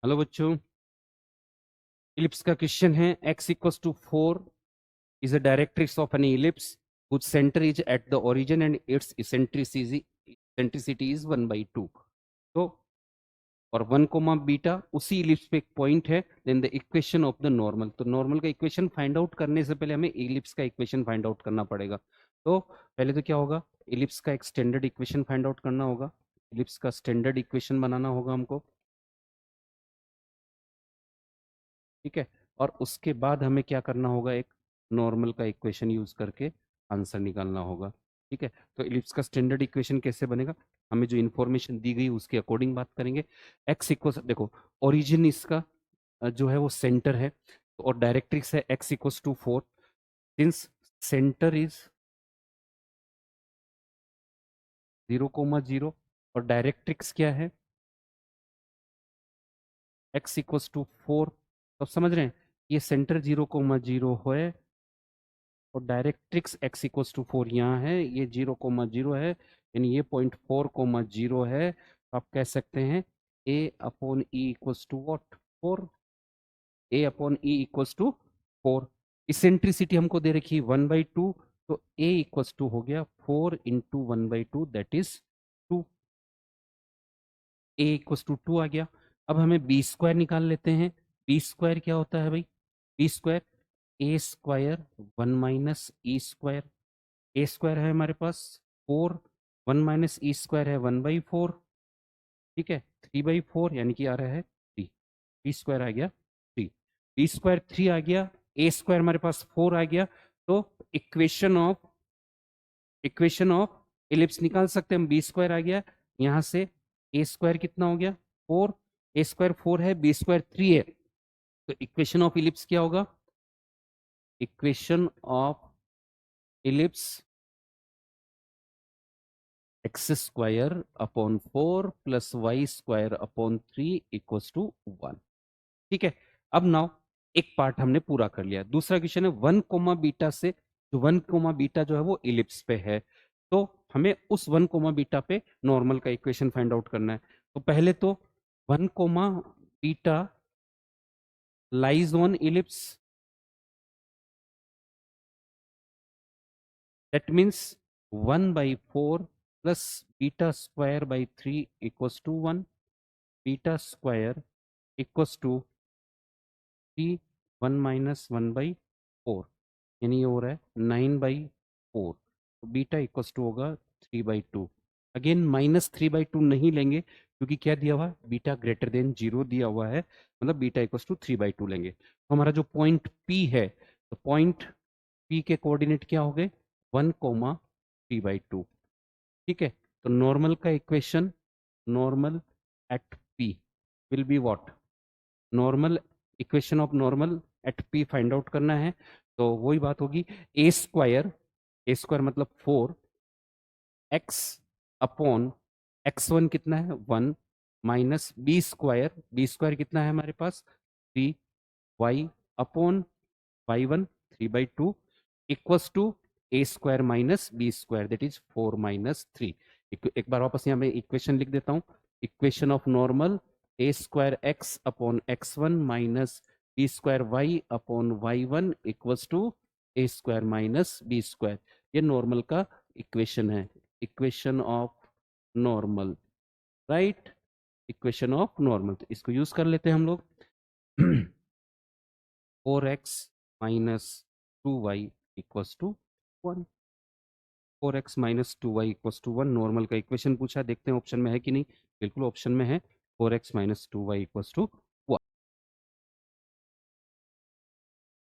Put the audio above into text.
Hello बच्चों, ellipse का question है x equals to 4 is a directrix of an ellipse whose center is at the origin and its eccentricity is 1/2। तो और 1 comma beta उसी ellipse पे एक point है। Then the equation of the normal, तो normal का equation find out करने से पहले हमें इलिप्स का इक्वेशन फाइंड आउट करना पड़ेगा। तो पहले तो क्या होगा, इलिप्स का एक स्टैंडर्ड इक्वेशन फाइंड आउट करना होगा। इलिप्स का स्टैंडर्ड इक्वेशन बनाना होगा हमको, ठीक है। और उसके बाद हमें क्या करना होगा, एक नॉर्मल का इक्वेशन यूज करके आंसर निकालना होगा, ठीक है। तो इलिप्स का स्टैंडर्ड इक्वेशन कैसे बनेगा, हमें जो इन्फॉर्मेशन दी गई उसके अकॉर्डिंग बात करेंगे। एक्स इक्वल, देखो ओरिजिन इसका जो है वो सेंटर है, तो और डायरेक्ट्रिक्स है X equal to 4। Since centre is 0,0 और डायरेक्ट्रिक्स क्या है, एक्स इक्वल टू 4। तो आप समझ रहे हैं, ये सेंटर 0,0 है और डायरेक्ट्रिक्स x इक्वल्स टू 4 यहाँ है, ये 0,0 है, यानी ये पॉइंट 4,0 है। तो आप कह सकते हैं a upon E equals to what 4, a upon E equals to 4। Eccentricity हमको दे रखी 1/2, तो a इक्वल्स टू हो गया 4 into 1/2 that is 2। a equals to 2 आ गया। अब हमें बी स्क्वायर निकाल लेते हैं। बी स्क्वायर क्या होता है भाई, बी स्क्वायर ए स्क्वायर 1 माइनस ई स्क्वायर। ए स्क्वायर है हमारे पास 4, 1 माइनस ई स्क्वायर है 1/4, ठीक है। 3/4 यानी कि आ रहा है 3। बी स्क्वायर आ गया 3, बी स्क्वायर 3 आ गया, ए स्क्वायर हमारे पास 4 आ गया। तो इक्वेशन ऑफ एलिप्स निकाल सकते हैं हम। बी स्क्वायर आ गया, यहाँ से ए स्क्वायर कितना हो गया 4, ए स्क्वायर 4 है, बी स्क्वायर 3 है। तो इक्वेशन ऑफ इलिप्स क्या होगा, equation of ellipse X square upon 4 plus Y square upon 3 equals to 1, ठीक है। अब नाउ एक पार्ट हमने पूरा कर लिया। दूसरा क्वेश्चन है 1 कोमा बीटा से, जो 1 कोमा बीटा जो है वो इलिप्स पे है, तो हमें उस 1 कोमा बीटा पे नॉर्मल का इक्वेशन फाइंड आउट करना है। तो पहले तो 1 comma beta lies on ellipse, that means 1/4 plus beta square by 3 equals to 1। Beta square equals to 3, 1 minus 1/4, यानी ये हो रहा है 9/4। तो बीटा इक्वल्स टू होगा 3/2। अगेन -3/2 नहीं लेंगे क्योंकि क्या दिया हुआ है, बीटा ग्रेटर देन 0 दिया हुआ है, मतलब बीटा इक्वल्स टू 3/2 लेंगे। तो हमारा जो पॉइंट P है, तो पॉइंट P के कोऑर्डिनेट क्या हो गए 1,3/2, ठीक है। तो नॉर्मल का equation, normal at P will be what, normal equation of normal at P find out करना है। तो वही बात होगी, ए स्क्वायर मतलब 4 एक्स अपॉन x1 कितना है 1 माइनस बी स्क्वायर कितना है हमारे पास 3 Y upon y1 3/2 equals to A square minus B square that is 4 - 3। एक बार वापस यहाँ पे इक्वेशन लिख देता हूँ। Equation of normal A square X upon x1 minus B square Y upon y1 equals to A square minus B square. ये normal का equation है, equation of normal, right, equation of normal. तो इसको use कर लेते हैं हम लोग। 4x minus 2y equals to 1, 4x minus 2y equals to 1 normal का इक्वेशन पूछा है, देखते हैं ऑप्शन में है कि नहीं। बिल्कुल ऑप्शन में है, 4x minus 2y equals to